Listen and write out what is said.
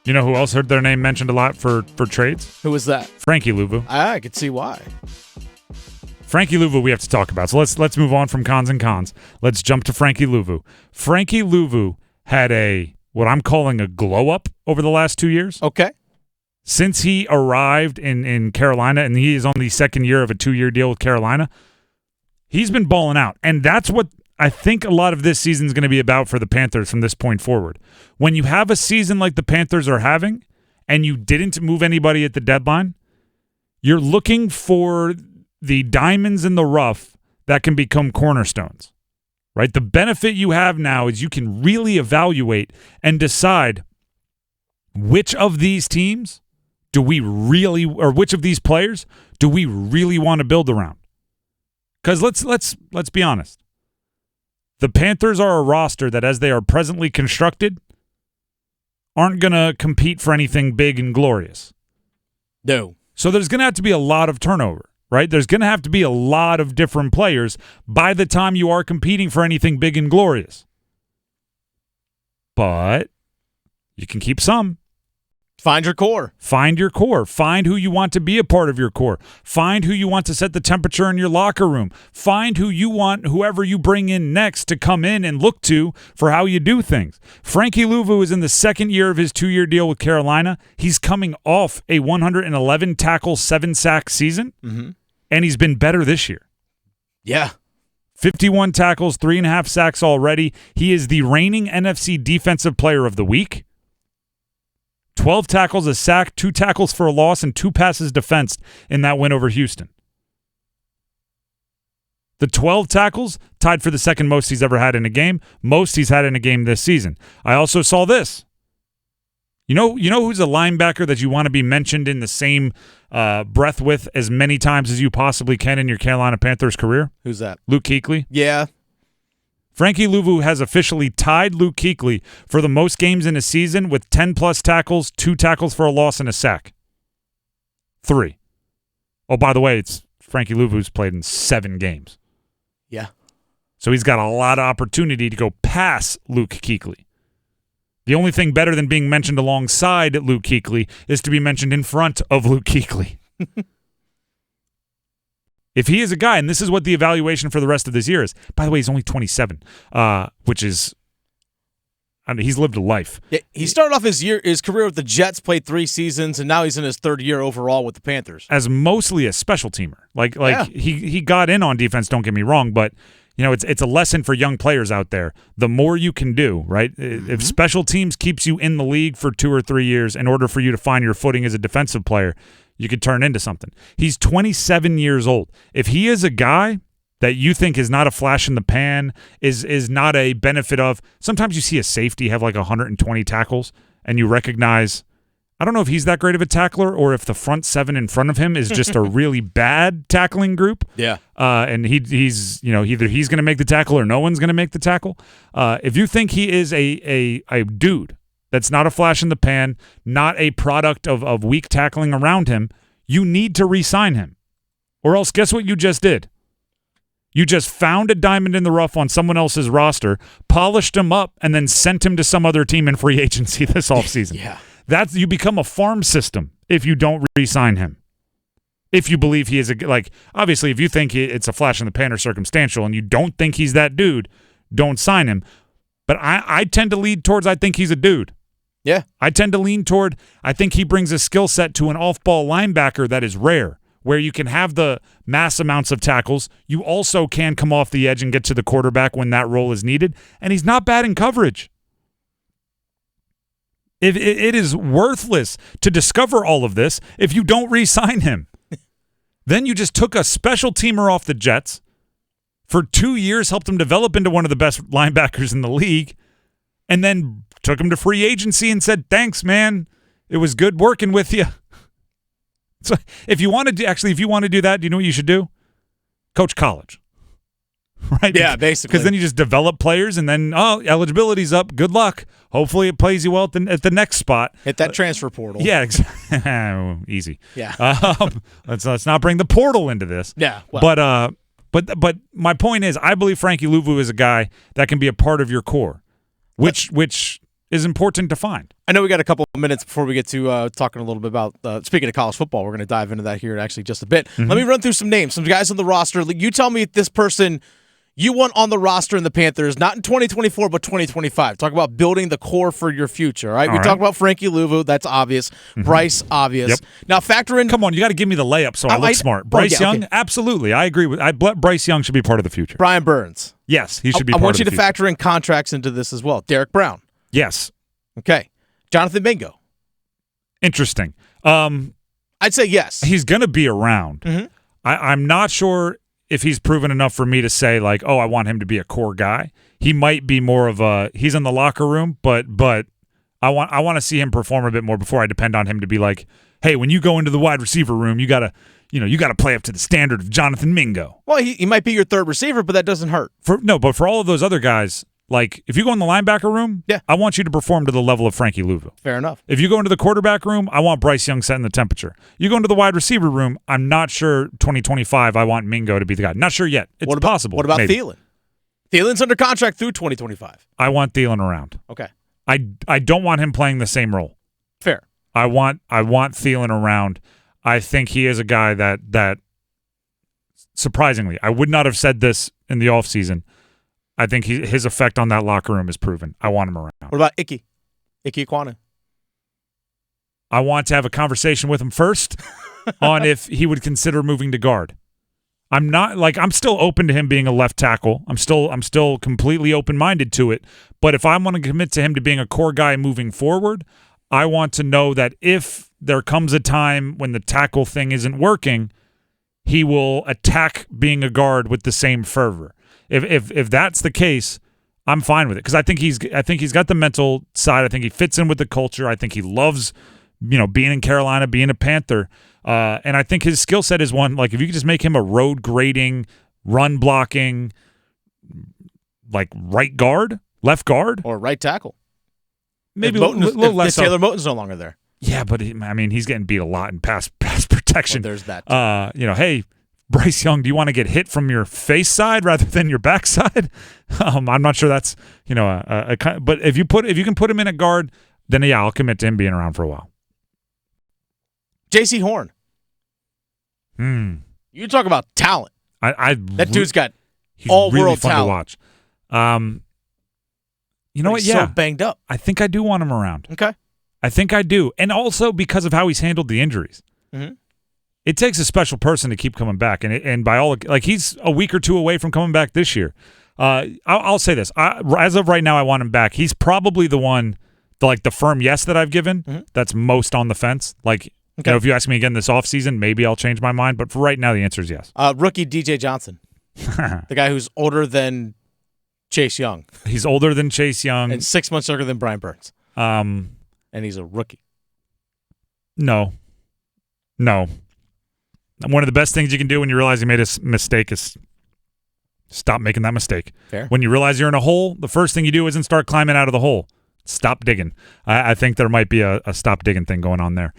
You know who else heard their name mentioned a lot for trades? Who was that? Frankie Luvu. I could see why. Frankie Luvu we have to talk about. So let's move on from cons and cons. Let's jump to Frankie Luvu. Frankie Luvu had what I'm calling a glow up over the last 2 years. Okay. Since he arrived in Carolina, and he is on the second year of a 2-year deal with Carolina, he's been balling out. And that's what I think a lot of this season is going to be about for the Panthers from this point forward. When you have a season like the Panthers are having, and you didn't move anybody at the deadline, you're looking for the diamonds in the rough that can become cornerstones, right? The benefit you have now is you can really evaluate and decide which of these teams which of these players do we really want to build around? Because let's be honest. The Panthers are a roster that, as they are presently constructed, aren't going to compete for anything big and glorious. No. So there's going to have to be a lot of turnover, right? There's going to have to be a lot of different players by the time you are competing for anything big and glorious. But you can keep some. Find your core. Find your core. Find who you want to be a part of your core. Find who you want to set the temperature in your locker room. Find who you want, whoever you bring in next, to come in and look to for how you do things. Frankie Luvu is in the second year of his 2-year deal with Carolina. He's coming off a 111 tackle, 7-sack season, and he's been better this year. Yeah. 51 tackles, 3.5 sacks already. He is the reigning NFC Defensive Player of the Week. 12 tackles, a sack, 2 tackles for a loss, and 2 passes defensed in that win over Houston. The 12 tackles tied for the second most he's ever had in a game, most he's had in a game this season. I also saw this. You know who's a linebacker that you want to be mentioned in the same breath with as many times as you possibly can in your Carolina Panthers career? Who's that? Luke Kuechly. Yeah. Frankie Luvu has officially tied Luke Kuechly for the most games in a season with 10-plus tackles, 2 tackles for a loss, and a sack. 3. Oh, by the way, it's Frankie Luvu's played in 7 games. Yeah. So he's got a lot of opportunity to go past Luke Kuechly. The only thing better than being mentioned alongside Luke Kuechly is to be mentioned in front of Luke Kuechly. If he is a guy, and this is what the evaluation for the rest of this year is. By the way, he's only 27, which is, I mean, he's lived a life. Yeah, he started off his career with the Jets, played 3 seasons, and now he's in his 3rd year overall with the Panthers. As mostly a special teamer. Yeah. He got in on defense, don't get me wrong, but you know, it's a lesson for young players out there. The more you can do, right? If special teams keeps you in the league for 2 or 3 years in order for you to find your footing as a defensive player, you could turn into something. He's 27 years old. If he is a guy that you think is not a flash in the pan, is not a benefit of, sometimes you see a safety have like 120 tackles and you recognize, I don't know if he's that great of a tackler or if the front 7 in front of him is just a really bad tackling group. Yeah. And he's, you know, either he's going to make the tackle or no one's going to make the tackle. If you think he is a dude that's not a flash in the pan, not a product of weak tackling around him, you need to re-sign him. Or else, guess what you just did? You just found a diamond in the rough on someone else's roster, polished him up, and then sent him to some other team in free agency this offseason. Yeah. You become a farm system if you don't re-sign him. If you believe he is obviously, if you think it's a flash in the pan or circumstantial and you don't think he's that dude, don't sign him. But I tend to lead towards I think he's a dude. Yeah. I tend to lean toward I think he brings a skill set to an off-ball linebacker that is rare, where you can have the mass amounts of tackles. You also can come off the edge and get to the quarterback when that role is needed, and he's not bad in coverage. It is worthless to discover all of this if you don't re-sign him. Then you just took a special teamer off the Jets, for 2 years helped him develop into one of the best linebackers in the league, and then took him to free agency and said, thanks, man. It was good working with you. So if you want to do that, do you know what you should do? Coach college. Right? Yeah, basically. Because then you just develop players and then, eligibility's up. Good luck. Hopefully it plays you well at the next spot. Hit that transfer portal. Yeah, easy. Yeah. Let's not bring the portal into this. Yeah. Well. But my point is, I believe Frankie Luvu is a guy that can be a part of your core, which is important to find. I know we got a couple of minutes before we get to talking a little bit about, speaking of college football, we're going to dive into that here in actually just a bit. Mm-hmm. Let me run through some names, some guys on the roster. You tell me if this person you want on the roster in the Panthers, not in 2024, but 2025. Talk about building the core for your future, all right? We talked about Frankie Luvu. That's obvious. Mm-hmm. Bryce, obvious. Yep. Now factor in. Come on, you got to give me the layup so I look smart. Bryce Young, okay. Absolutely. I agree with. Bryce Young should be part of the future. Brian Burns. Yes, he should be part of the future. I want you to factor in contracts into this as well. Derek Brown. Yes. Okay. Jonathan Mingo. Interesting. I'd say yes. He's going to be around. Mm-hmm. I'm not sure if he's proven enough for me to say, like, oh, I want him to be a core guy. He might be more of a – he's in the locker room, but I want to see him perform a bit more before I depend on him to be like, hey, when you go into the wide receiver room, you got to play up to the standard of Jonathan Mingo. Well, he might be your third receiver, but that doesn't hurt. But for all of those other guys – like, if you go in the linebacker room, I want you to perform to the level of Frankie Luvu. Fair enough. If you go into the quarterback room, I want Bryce Young setting the temperature. You go into the wide receiver room, I'm not sure 2025 I want Mingo to be the guy. Not sure yet. It's possible. What about maybe. Thielen? Thielen's under contract through 2025. I want Thielen around. Okay. I don't want him playing the same role. Fair. I want Thielen around. I think he is a guy that surprisingly, I would not have said this in the offseason. I think his effect on that locker room is proven. I want him around. What about Ike Ekwonu? I want to have a conversation with him first on if he would consider moving to guard. I'm still open to him being a left tackle. I'm still completely open-minded to it. But if I want to commit to him to being a core guy moving forward, I want to know that if there comes a time when the tackle thing isn't working, he will attack being a guard with the same fervor. If that's the case, I'm fine with it because I think he's got the mental side. I think he fits in with the culture. I think he loves, being in Carolina, being a Panther, and I think his skill set is one like if you could just make him a road grading, run blocking, like right guard, left guard, or right tackle, maybe a little less. Taylor Moton's no longer there. Yeah, but he's getting beat a lot in pass protection. Well, there's that. Hey. Bryce Young, do you want to get hit from your face side rather than your backside? I'm not sure that's but if you can put him in a guard, then I'll commit to him being around for a while. J.C. Horn. You talk about talent. That dude's got all really world fun talent. To watch. You know what? He's so banged up. I think I do want him around. Okay. I think I do, and also because of how he's handled the injuries. Mm-hmm. It takes a special person to keep coming back, and by all he's a week or two away from coming back this year. I'll say this: as of right now, I want him back. He's probably the one, the firm yes that I've given that's most on the fence. If you ask me again this offseason, maybe I'll change my mind. But for right now, the answer is yes. Rookie DJ Johnson, the guy who's older than Chase Young. He's older than Chase Young, and 6 months younger than Brian Burns. And he's a rookie. No. One of the best things you can do when you realize you made a mistake is stop making that mistake. Fair. When you realize you're in a hole, the first thing you do isn't start climbing out of the hole. Stop digging. I think there might be a stop digging thing going on there.